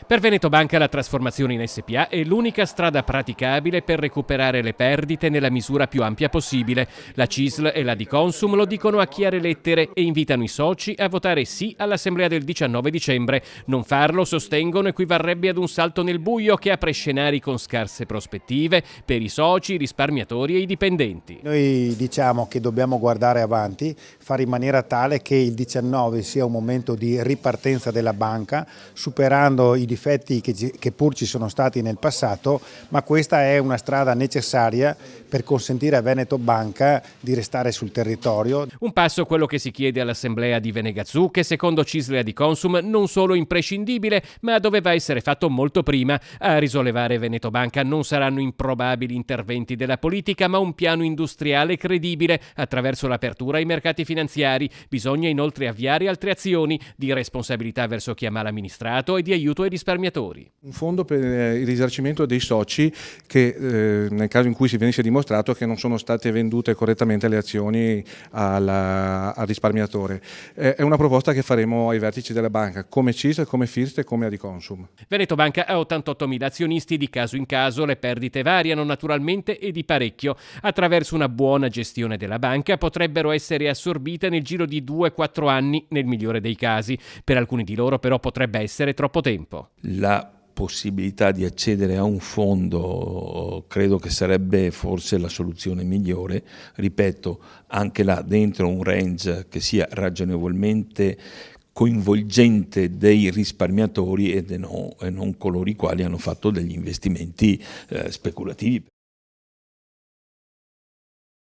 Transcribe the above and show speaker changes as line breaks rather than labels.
Per Veneto Banca la trasformazione in SpA è l'unica strada praticabile per recuperare le perdite nella misura più ampia possibile. La CISL e la Diconsum lo dicono a chiare lettere e invitano i soci a votare sì all'assemblea del 19 dicembre. Non farlo, sostengono, equivarrebbe ad un salto nel buio che apre scenari con scarse prospettive per i soci, i risparmiatori e i dipendenti.
Noi diciamo che dobbiamo guardare avanti, fare in maniera tale che il 19 sia un momento di ripartenza della banca, superando i difetti che pur ci sono stati nel passato, ma questa è una strada necessaria per consentire a Veneto Banca di restare sul territorio.
Un passo quello che si chiede all'assemblea di Venegazzù, che secondo CISL e Adiconsum non solo imprescindibile, ma doveva essere fatto molto prima. A risollevare Veneto Banca non saranno improbabili interventi della politica, ma un piano industriale credibile attraverso l'apertura ai mercati finanziari. Bisogna inoltre avviare altre azioni di responsabilità verso chi ha mal amministrato e di aiuto ai risparmiatori.
Un fondo per il risarcimento dei soci che nel caso in cui si venisse dimostrato che non sono state vendute correttamente le azioni al risparmiatore. È una proposta che faremo ai vertici della banca, come CISL, come FIRST e come Adiconsum.
Veneto Banca ha 88.000 azionisti, di caso in caso le perdite variano naturalmente e di parecchio. Attraverso una buona gestione della banca potrebbero essere assorbite nel giro di 2-4 anni nel migliore dei casi. Per alcuni di loro però potrebbe essere troppo tempo.
La possibilità di accedere a un fondo credo che sarebbe forse la soluzione migliore, ripeto, anche là dentro un range che sia ragionevolmente coinvolgente dei risparmiatori e non coloro i quali hanno fatto degli investimenti speculativi.